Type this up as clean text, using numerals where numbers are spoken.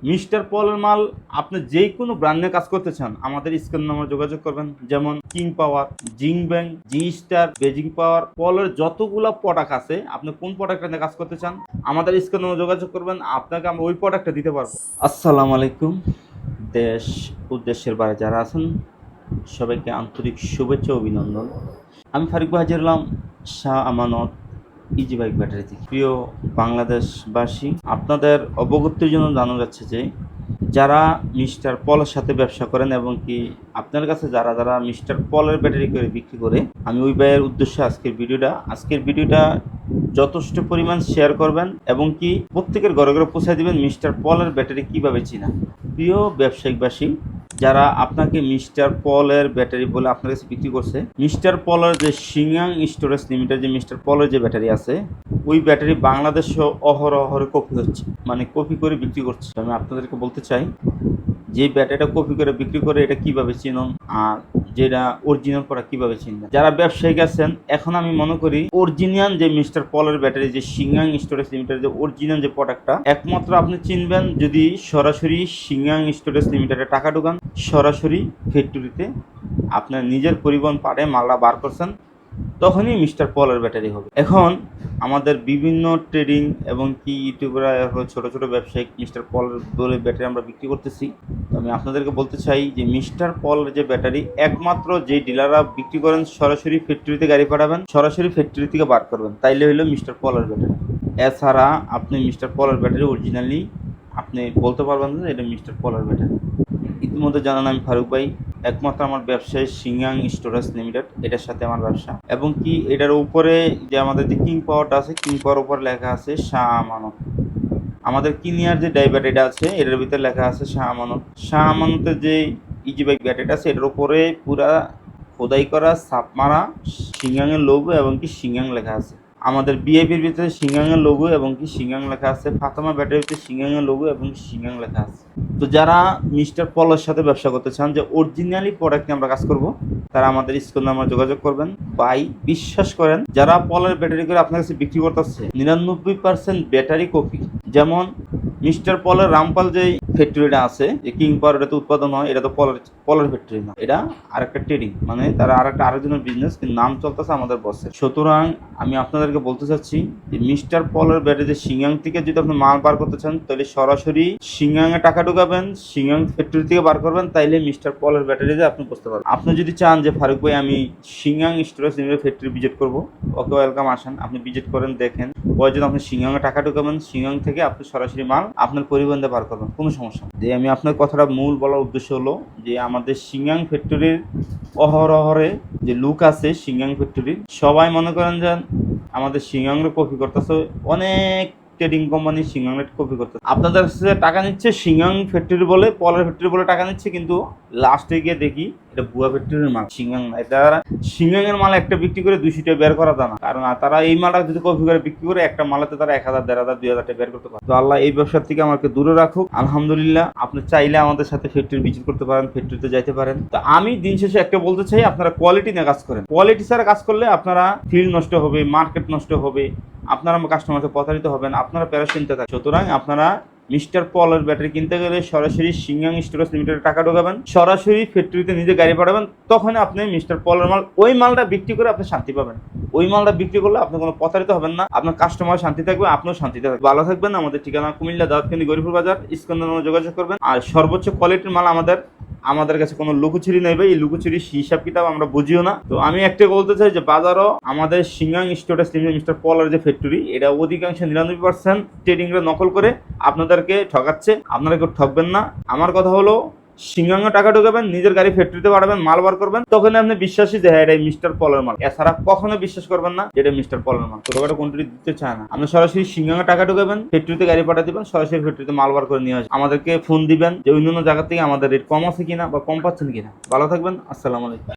Mister পলের মাল আপনি যে কোনো ব্র্যান্ডে কাজ করতে চান আমাদের স্ক্রিন নাম্বার যোগাযোগ করবেন। যেমন কিং পাওয়ার, জিং ব্যাং, জি স্টার, বেজিং পাওয়ার, পলের যতগুলো প্রোডাক্ট আছে আপনি কোন প্রোডাক্টটা নিয়ে কাজ করতে চান আমাদের স্ক্রিন নাম্বার যোগাযোগ করবেন, আপনাকে আমরা ওই প্রোডাক্টটা দিতে পারবো। আসসালামু আলাইকুম। দেশ উদ্দেশ্যের বাইরে যারা আছেন সবাইকে আন্তরিক শুভেচ্ছা অভিনন্দন। আমি ফারিক হাজিরলাম Shah Amanat easy bike battery থেকে। প্রিয় বাংলাদেশবাসী, আপনাদের অবগতির জন্য জানা যাচ্ছে যে যারা মিস্টার পলের সাথে ব্যবসা করেন এবং কি আপনার কাছে যারা যারা মিস্টার পলের ব্যাটারি করে বিক্রি করে, আমি ওই ভাইয়ের উদ্দেশ্যে আজকের ভিডিওটা যথেষ্ট পরিমাণ শেয়ার করবেন এবং কি প্রত্যেকের ঘরে ঘরে পৌঁছে দিবেন মিস্টার পলের ব্যাটারি কিভাবে চিনা। প্রিয় ব্যবসায়িকবাসী, যারা আপনাকে মিস্টার পলের ব্যাটারি বলে আপনার কাছে বিক্রি করছে, মিস্টার পলের যে সিংয়াং স্টোরেজ লিমিটেড যে মিস্টার পলের যে ব্যাটারি আছে, ওই ব্যাটারি বাংলাদেশে অহরহ কপি হচ্ছে, মানে কপি করে বিক্রি করছে। আমি আপনাদেরকে বলতে চাই যে ব্যাটারিটা কপি করে বিক্রি করে এটা কিভাবে চিনুন, আর যেটা অরিজিনাল প্রোডাক্ট কিভাবে চিনবেন। যারা ব্যবসায়িক আছেন, এখন আমি মনে করি অরিজিনাল যে মিস্টার পলের ব্যাটারি যে সিংয়াং স্টোরেজ লিমিটেড যে অরিজিনাল যে প্রোডাক্টটা একমাত্র আপনি চিনবেন যদি সরাসরি সিংয়াং স্টোরেজ লিমিটেডে টাকা ঢোকান, সরাসরি ফ্যাক্টরিতে আপনার নিজের পরিবহন পাড়ে মালটা বার করছেন, তখনই মিস্টার পলের ব্যাটারি হবে। এখন আমাদের বিভিন্ন ট্রেডিং এবং কি ইউটিউবরা ছোট ছোট ব্যবসায়িক মিস্টার পলের বলে ব্যাটারি আমরা বিক্রি করতেছি। আমি আপনাদেরকে বলতে চাই যে মিস্টার পলের যে ব্যাটারি একমাত্র যে ডিলাররা বিক্রি করেন সরাসরি ফ্যাক্টরিতে গাড়ি পাঠাবেন, সরাসরি ফ্যাক্টরি থেকে বার করবেন, তাইলে হলো মিস্টার পলের ব্যাটারি। এছাড়া আপনি মিস্টার পলের ব্যাটারি অরিজিনালি আপনি বলতে পারবেন না এটা মিস্টার পলের ব্যাটারি। ইতিমধ্যে জানান আমি ফারুক ভাই, একমাত্র আমার ব্যবসায় সিংয়াং স্টোরেজ লিমিটেড, এটার সাথে আমার ব্যবসা। এবং কি এটার উপরে যে আমাদের যে কিং পাওয়ারটা আছে, কিং পাওয়ার উপরে লেখা আছে শাহ আমানত। আমাদের কিনিয়ার যে ডাই ব্যাটারিটা আছে এটার ভিতরে লেখা আছে শাহ আমানত। শাহ আমানতের যে ইজি বাইক ব্যাটারিটা আছে এটার উপরে পুরা খোদাই করা ছাপ মারা সিংয়াংয়ের লোগো এবং কি সিংয়াং লেখা আছে। আমাদের বিআইপির ভিতরে সিংয়াংয়ের লোগো এবং কি সিংয়াং লেখা আছে। ফাতেমা ব্যাটারির ভিতরে সিংয়াংয়ের লোগো এবং সিংয়াং লেখা আছে। তো যারা মিস্টার পলের সাথে ব্যবসা করতে চান যে অরিজিনালি প্রোডাক্ট নিয়ে আমরা কাজ করব, তারা আমাদের স্ক্রিনে নাম্বার যোগাযোগ করবেন। ভাই বিশ্বাস করেন, যারা পলের ব্যাটারি করে আপনার কাছে বিক্রি করতেছে 99% ব্যাটারি কপি। যেমন মিস্টার পলের রামপাল যে ফ্যাক্টরিটা আছে, যে কিং পাওয়ার, এটা তো উৎপাদন হয়, এটা তো পলের ফ্যাক্টরি না, এটা আরেকটা ট্রেডিং, মানে তারা আরেকজনের বিজনেস, কিন্তু নাম চলতেছে আমাদের বসের। সুতরাং আমি আপনাদেরকে বলতে চাচ্ছি যে মিস্টার পলের ব্যাটারি যে সিংয়াং থেকে যদি আপনি মাল বার করতে চান, তাহলে সরাসরি সিংয়াংয়ে টাকা ঢুকাবেন, সিংয়াং ফ্যাক্টরি থেকে বার করবেন, তাইলে মিস্টার পলের ব্যাটারিতে আপনি বুঝতে পারবেন। আপনি যদি চান যে ফারুক ভাই আমি সিংয়াং স্টোরেজ লিমিটেড ফ্যাক্টরি ভিজিট করবো, ওকে ওয়েলকাম, আসেন, আপনি ভিজিট করেন, দেখেন, প্রয়োজন আপনি সিংয়াংয়ে টাকা ঢুকাবেন, সিংয়াং থেকে আপনি সরাসরি মাল আপনার পরিবহন দিয়ে বার করবেন, কোনো সমস্যা নেই। যে আমি আপনার কথাটা মূল বলার উদ্দেশ্য হলো যে আমাদের সিংয়াং ফ্যাক্টরির অহরহরে যে লুক আছে সিংয়াং ফ্যাক্টরির, সবাই মনে করেন যে আমাদের সিংয়াংরে কপি করতেছে, অনেক ট্রেডিং কোম্পানি সিংয়াংরে কপি করতেছে, আপনাদের কাছে টাকা নিচ্ছে সিংয়াং ফ্যাক্টরি বলে, পলের ফ্যাক্টরি বলে টাকা নিচ্ছে, কিন্তু লাস্টে গিয়ে দেখি এটা ভুয়া ফ্যাক্টরির মাল, সিংয়াং না। এটা সিংয়াংয়ের মাল একটা বিক্রি করে 200 টাকা বের করা যায় না, কারণ তারা এই মালটা যদি কপি করে বিক্রি করে একটা মালাতে তারা 1000, 1500, 2000 টাকা বের করতে পারে। তো আল্লাহ এই ব্যবসার থেকে আমাকে দূরে রাখুক। আলহামদুলিল্লাহ, আপনি চাইলে আমাদের সাথে ফ্যাক্টরি ভিজিট করতে পারেন, ফ্যাক্টরিতে যাইতে পারেন। তো আমি দিন শেষে একটা বলতে চাই, আপনারা কোয়ালিটি নিয়ে কাজ করেন। কোয়ালিটি ছাড়া কাজ করলে আপনারা ফিল্ড নষ্ট হবে, মার্কেট নষ্ট হবে, আপনারা কাস্টমারকে প্রতারিত হবেন, আপনারা প্যারা চিন্তা থাকবে। সুতরাং আপনারা মিস্টার পলের ব্যাটারি কিনতে গেলে সরাসরি সিংয়াং স্টোরেজ লিমিটেডে টাকা ঢোকাবেন, সরাসরি ফ্যাক্টরিতে নিজে গাড়ি পাঠাবেন, তখন আপনি মিস্টার পলের মাল, ওই মালটা বিক্রি করে আপনি শান্তি পাবেন। ওই মালটা বিক্রি করলে আপনি কোনো প্রতারিত হবেন না, আপনার কাস্টমার শান্তি থাকবে, আপনিও শান্তিতে থাকবেন, ভালো থাকবেন। আমাদের ঠিকানা কুমিল্লা দাউদকান্দি গরিপুর বাজার, স্কন্দন যোগাযোগ করবেন। আর সর্বোচ্চ কোয়ালিটির মাল আমাদের কাছে কোনো লুকোচুরি নেই ভাই, এই লুকোচুরি হিসাব কিতাব আমরা বুঝিও না। তো আমি একটা বলতে চাই যে বাজারও আমাদের সিংয়াং স্টোরেজ লিমিটেড মিস্টার পলের যে ফ্যাক্টরি, এটা অধিকাংশ 99% ট্রেডিংরা নকল করে আপনাদেরকে ঠকাচ্ছে, আপনারা কেউ ঠকবেন না। আমার কথা হলো সিংয়াংয়ে টাকা ঢুকাবেন, নিজের গাড়ি ফ্যাক্টরিতে পাঠাবেন, মাল বার করবেন, তখন আপনি বিশ্বাসী যে হ্যাঁ এটা মিস্টার পলের মাল। এছাড়া কখনো বিশ্বাস করবেন না এটা মিস্টার পলের মাল, ছোটখাটো কোয়ান্টিটি দিতে চায় না। আপনি সরাসরি সিংয়াংয়ে টাকা ঢুকাবেন, ফ্যাক্টরিতে গাড়ি পাঠিয়ে দিবেন, সরাসরি ফ্যাক্টরিতে মাল বার করে নিয়ে আসবেন। আমাদেরকে ফোন দিবেন যে অন্য জায়গা থেকে আমাদের রেট কম আছে কিনা বা কম পাচ্ছেন কিনা। ভালো থাকবেন, আসসালামু আলাইকুম।